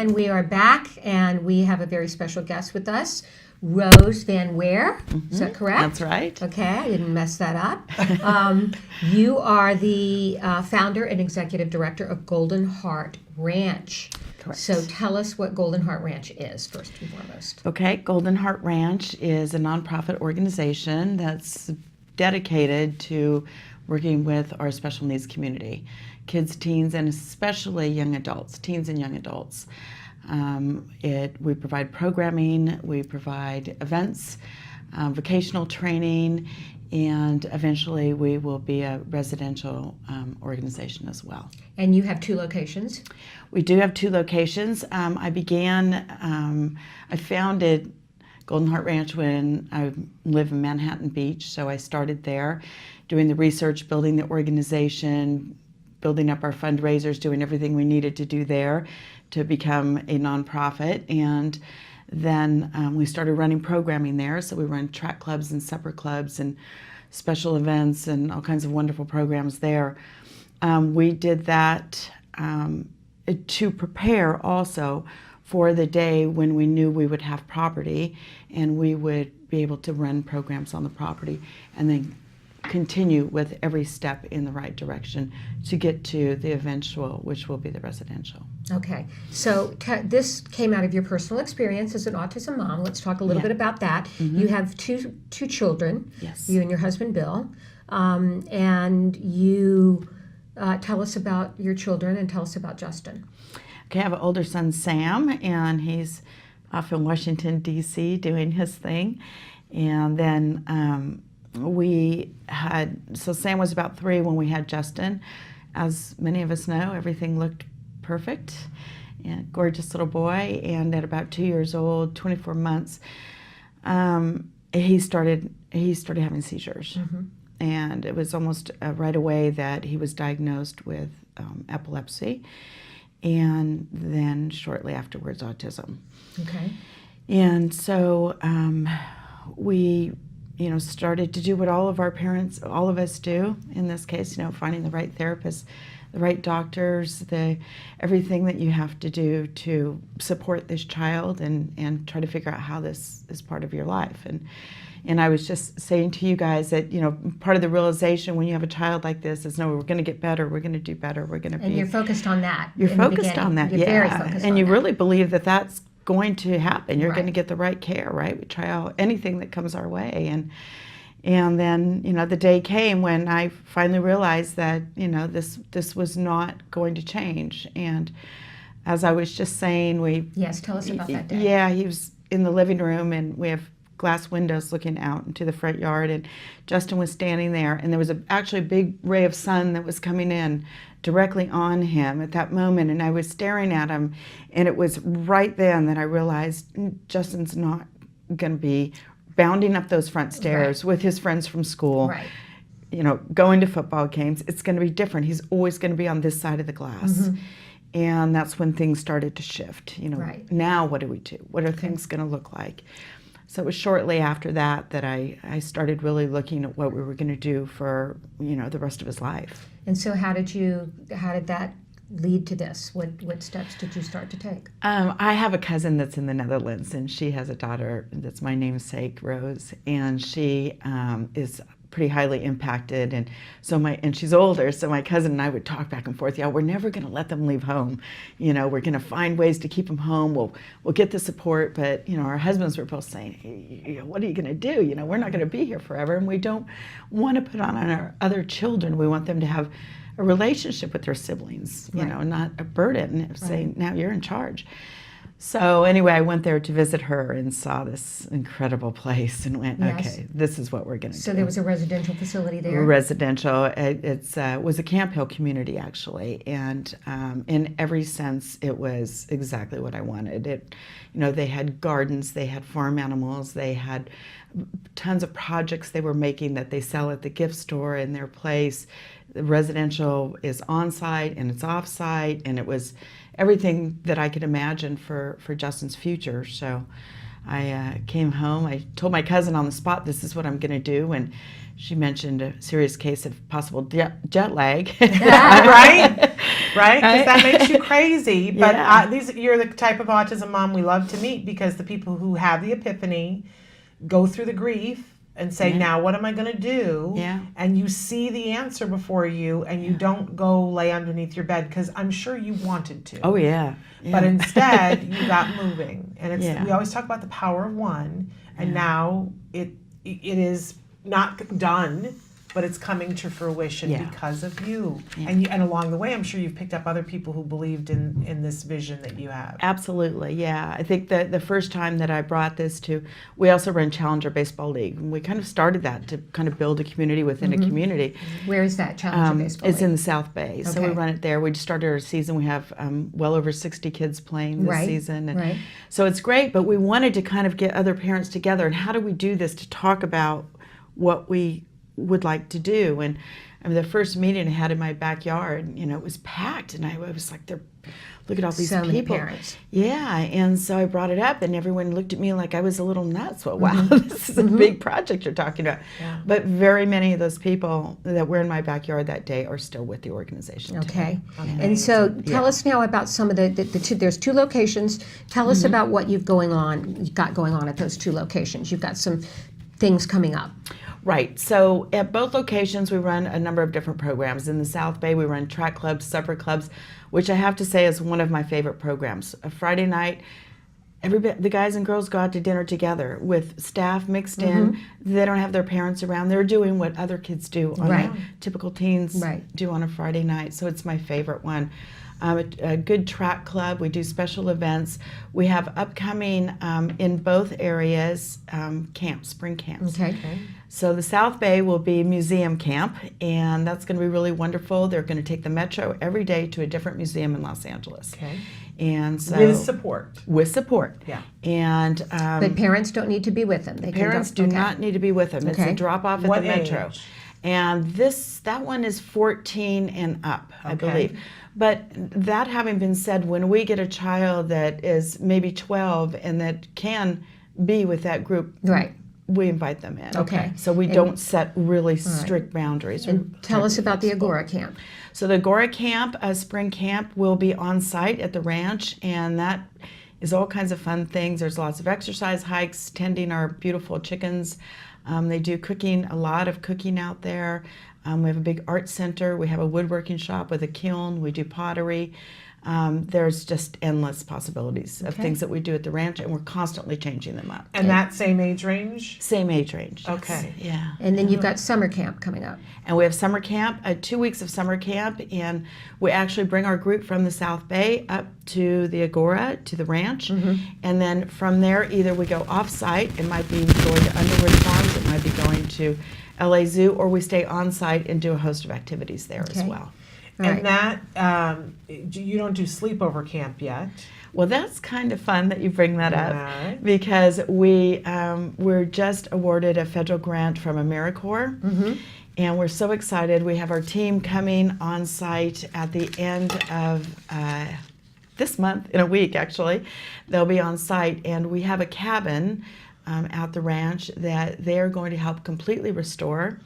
and we are back, and we have a very special guest with us, Rose Van Wier. Is that correct? That's right. Okay, I didn't mess that up. You are the founder and executive director of Golden Heart Ranch. Correct. So tell us what Golden Heart Ranch is, first and foremost. Okay, Golden Heart Ranch is a nonprofit organization that's dedicated to working with our special needs community, kids, teens, and especially young adults, teens and young adults. We provide programming, we provide events, vocational training, and eventually we will be a residential organization as well. And you have 2 locations? We do have 2 locations. I founded Golden Heart Ranch when I live in Manhattan Beach, so I started there doing the research, building the organization, building up our fundraisers, doing everything we needed to do there to become a nonprofit. And then we started running programming there, so we run track clubs and supper clubs and special events and all kinds of wonderful programs there. We did that to prepare also for the day when we knew we would have property and we would be able to run programs on the property and then continue with every step in the right direction to get to the eventual, which will be the residential. Okay, so this came out of your personal experience as an autism mom. Let's talk a little bit about that. Mm-hmm. You have two children, yes. You and your husband Bill, and you tell us about your children and tell us about Justin. Okay, I have an older son, Sam, and he's off in Washington, D.C. doing his thing. And then so Sam was about 3 when we had Justin. As many of us know, everything looked perfect, and gorgeous little boy. And at about 2 years old, 24 months, he started having seizures. Mm-hmm. And it was almost right away that he was diagnosed with epilepsy, and then shortly afterwards, autism. Okay. And so we started to do what all of us do in this case, finding the right therapist, the right doctors, everything that you have to do to support this child and try to figure out how this is part of your life. And I was just saying to you guys that, part of the realization when you have a child like this is, no, we're going to get better, we're going to do better, we're going to be... And you're focused on that. You're focused on that, You're very focused on that. And you really believe that that's going to happen. You're right. going to get the right care, right? We try out anything that comes our way. And then, the day came when I finally realized that, this was not going to change. And as I was just saying, Yes, tell us about that day. Yeah, he was in the living room, and we have glass windows looking out into the front yard, and Justin was standing there, and there was actually a big ray of sun that was coming in directly on him at that moment, and I was staring at him, and it was right then that I realized Justin's not going to be bounding up those front stairs right. with his friends from school, right. Going to football games. It's going to be different. He's always going to be on this side of the glass. Mm-hmm. And that's when things started to shift. Right. Now what do we do? What are things going to look like? So it was shortly after that I started really looking at what we were going to do for, the rest of his life. And so how did that lead to this? What steps did you start to take? I have a cousin that's in the Netherlands, and she has a daughter that's my namesake, Rose, and she is pretty highly impacted, and she's older, so my cousin and I would talk back and forth. Yeah, we're never going to let them leave home. We're going to find ways to keep them home. We'll get the support, but our husbands were both saying, hey, what are you going to do? We're not going to be here forever, and we don't want to put on our other children. We want them to have a relationship with their siblings, right. Not a burden of saying, now you're in charge. So anyway, I went there to visit her and saw this incredible place and went, yes. Okay, this is what we're going to do. So there was a residential facility there? Residential. It was a Camp Hill community, actually, and in every sense, it was exactly what I wanted. They had gardens, they had farm animals, they had tons of projects they were making that they sell at the gift store in their place. The residential is on-site and it's off-site, and it was everything that I could imagine for Justin's future. So I came home. I told my cousin on the spot, this is what I'm going to do, and she mentioned a serious case of possible jet lag. Right? right? Because that makes you crazy. But Yeah. you're the type of autism mom we love to meet, because the people who have the epiphany go through the grief and say, now what am I going to do? Yeah. And you see the answer before you, and you don't go lay underneath your bed, because I'm sure you wanted to. Oh, yeah. But instead, you got moving. And we always talk about the power of one, and now it is not done, but it's coming to fruition because of you. And along the way, I'm sure you've picked up other people who believed in this vision that you have. Absolutely, yeah. I think that the first time that I brought this to, we also run Challenger Baseball League. And we kind of started that to kind of build a community within a community. Where is that, Challenger Baseball League? It's in the South Bay. So we run it there. We just started our season. We have well over 60 kids playing this season. And so it's great, but we wanted to kind of get other parents together. And how do we do this to talk about what we would like to do? And I mean, the first meeting I had in my backyard, it was packed, and I was like, look at all these people. Many parents. Yeah, and so I brought it up, and everyone looked at me like I was a little nuts. Well, wow, this is a big project you're talking about. Yeah. But very many of those people that were in my backyard that day are still with the organization. Okay. And so tell us now about some of the two. There's 2 locations. Tell us about what you've got going on at those 2 locations. You've got some things coming up. Right. So at both locations, we run a number of different programs. In the South Bay, we run track clubs, supper clubs, which I have to say is one of my favorite programs. A Friday night, the guys and girls go out to dinner together with staff mixed in. They don't have their parents around. They're doing what other kids do, typical teens do on a Friday night. So it's my favorite one. A good track club. We do special events. We have upcoming in both areas camps, spring camps. Okay. So the South Bay will be museum camp, and that's going to be really wonderful. They're going to take the metro every day to a different museum in Los Angeles. Okay. And so with support. With support. Yeah. And but parents don't need to be with them. Parents do not need to be with them. It's a drop off at the metro. Age? And that one is 14 and up, I believe. But that having been said, when we get a child that is maybe 12 and that can be with that group, we invite them in. Okay. So we don't set really strict boundaries. And tell us about the Agoura camp. So the Agoura camp, spring camp, will be on site at the ranch, and that is all kinds of fun things. There's lots of exercise, hikes, tending our beautiful chickens. They do cooking, a lot of cooking out there. We have a big art center. We have a woodworking shop with a kiln. We do pottery. There's just endless possibilities of things that we do at the ranch, and we're constantly changing them up. And that same age range? Same age range. Okay. Yes. Yeah. And then you've got summer camp coming up. And we have summer camp, 2 weeks of summer camp, and we actually bring our group from the South Bay up to the Agoura, to the ranch, and then from there either we go off-site, it might be going to Underwood Farms, it might be going to LA Zoo, or we stay on-site and do a host of activities there as well. And that, you don't do sleepover camp yet. Well, that's kind of fun that you bring that up, because we're just awarded a federal grant from AmeriCorps, and we're so excited. We have our team coming on site at the end of this month, in a week actually. They'll be on site, and we have a cabin at the ranch that they're going to help completely restore.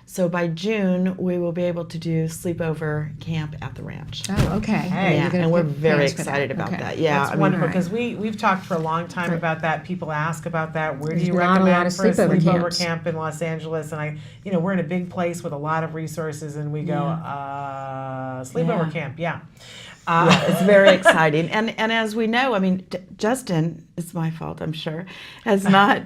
So by June, we will be able to do sleepover camp at the ranch. Oh, okay. Yeah, and we're very excited about that. Yeah, that's wonderful, because we've talked for a long time about that. People ask about that. Where do you recommend for a sleepover camp in Los Angeles? And we're in a big place with a lot of resources, and we go sleepover camp. Yeah, it's very exciting. And as we know, Justin, it's my fault, I'm sure, has not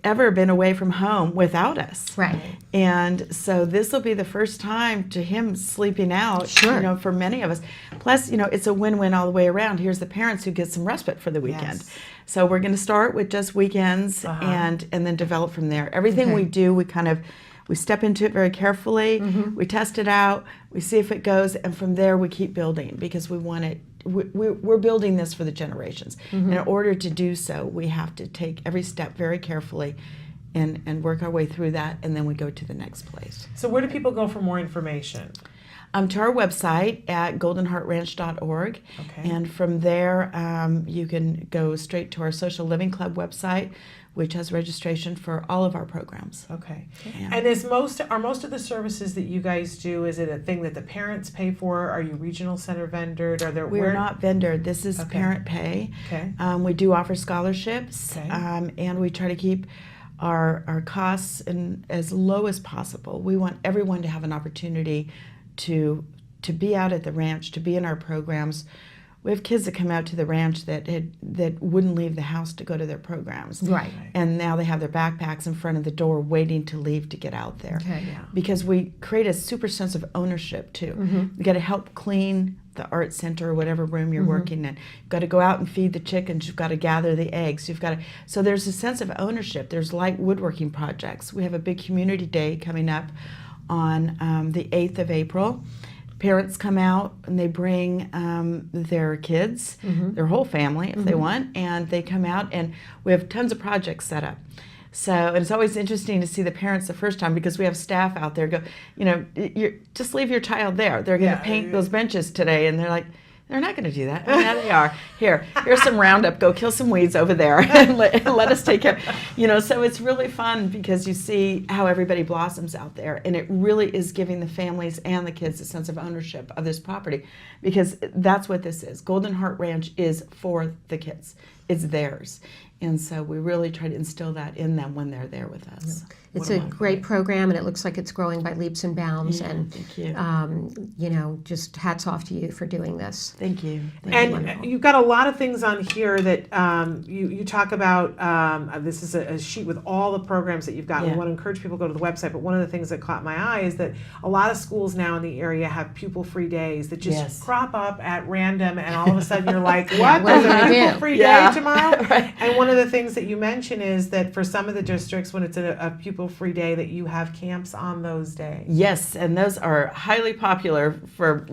ever been away from home without us. Right. And so this will be the first time to him sleeping out, for many of us. Plus, it's a win-win all the way around. Here's the parents who get some respite for the weekend. Yes. So we're going to start with just weekends and then develop from there. Everything we do, we step into it very carefully, we test it out, we see if it goes, and from there we keep building, because we want it. We're building this for the generations. And in order to do so, we have to take every step very carefully and work our way through that, and then we go to the next place. So where do people go for more information? To our website at goldenheartranch.org. And from there, you can go straight to our Social Living Club website, which has registration for all of our programs. Okay. Yeah. And are most of the services that you guys do, is it a thing that the parents pay for? Are you regional center vendored? We're not vendored. This is parent pay. Okay. We do offer scholarships, Okay. and we try to keep our costs as low as possible. We want everyone to have an opportunity to be out at the ranch, to be in our programs. We have kids that come out to the ranch that wouldn't leave the house to go to their programs. Right. And now they have their backpacks in front of the door waiting to leave to get out there. Okay. Yeah. Because we create a super sense of ownership too. You got to help clean the art center or whatever room you're working in. You've got to go out and feed the chickens. You've got to gather the eggs. So there's a sense of ownership. There's light woodworking projects. We have a big community day coming up on the 8th of April. Parents come out and they bring their kids, their whole family if they want, and they come out and we have tons of projects set up. So and it's always interesting to see the parents the first time, because we have staff out there go, just leave your child there. They're going to paint those benches today, and they're like, they're not going to do that. Oh, yeah, they are. Here's some Roundup. Go kill some weeds over there and let us take care. So it's really fun because you see how everybody blossoms out there, and it really is giving the families and the kids a sense of ownership of this property, because that's what this is. Golden Heart Ranch is for the kids. It's theirs. And so we really try to instill that in them when they're there with us. It's a great program, and it looks like it's growing by leaps and bounds. Yeah, and thank you. Just hats off to you for doing this. Thank you. And you've got a lot of things on here that you talk about. This is a sheet with all the programs that you've got. Yeah. We want to encourage people to go to the website, but one of the things that caught my eye is that a lot of schools now in the area have pupil-free days that just crop up at random, and all of a sudden you're like, what? What There's are a you gonna do? pupil-free day tomorrow? Right. And one of the things that you mention is that for some of the districts, when it's a pupil-free day, that you have camps on those days. Yes, and those are highly popular for,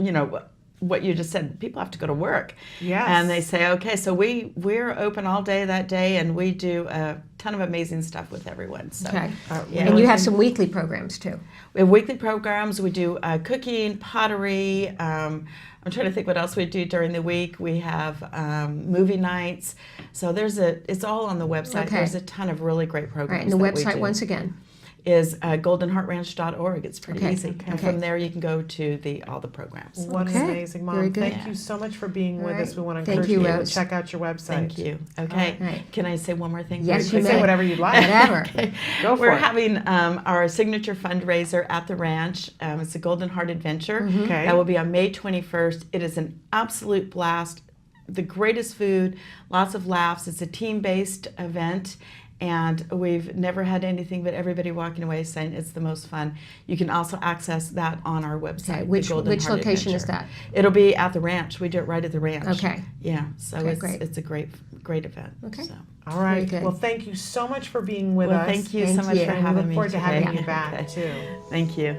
what you just said. People have to go to work. Yes. And they say, okay, so we're open all day that day, and we do a ton of amazing stuff with everyone. So, Okay. yeah. And you have some weekly programs too. We have weekly programs. We do cooking, pottery. I'm trying to think what else we do during the week. We have movie nights. So it's all on the website. Okay. There's a ton of really great All programs. right. And the that we website do. once again. Is goldenheartranch.org. It's pretty Okay. easy. Okay. And from there you can go to all the programs. What an amazing mom. Very good. Thank you so much for being with us. We want to Thank encourage you, people to Rose. check out your website. Thank you. Okay. All right. Can I say one more thing? Yes, You you can say may. whatever you'd like. Whatever. Okay. Go for We're it. having our signature fundraiser at the ranch. It's a Golden Heart Adventure. Okay. That will be on May 21st. It is an absolute blast. The greatest food, lots of laughs. It's a team-based event. And we've never had anything but everybody walking away saying it's the most fun. You can also access that on our website. Okay. the Which Golden Heart location is Adventure. that? It'll be at the ranch. We do it right at the ranch. Okay. Yeah. So Okay, it's a great event. Okay. So. All right. Very good. Well, thank you so much for being with Well, us. thank you Thank so much you. for And we having look me forward to today. having you back, Okay. too. Thank you.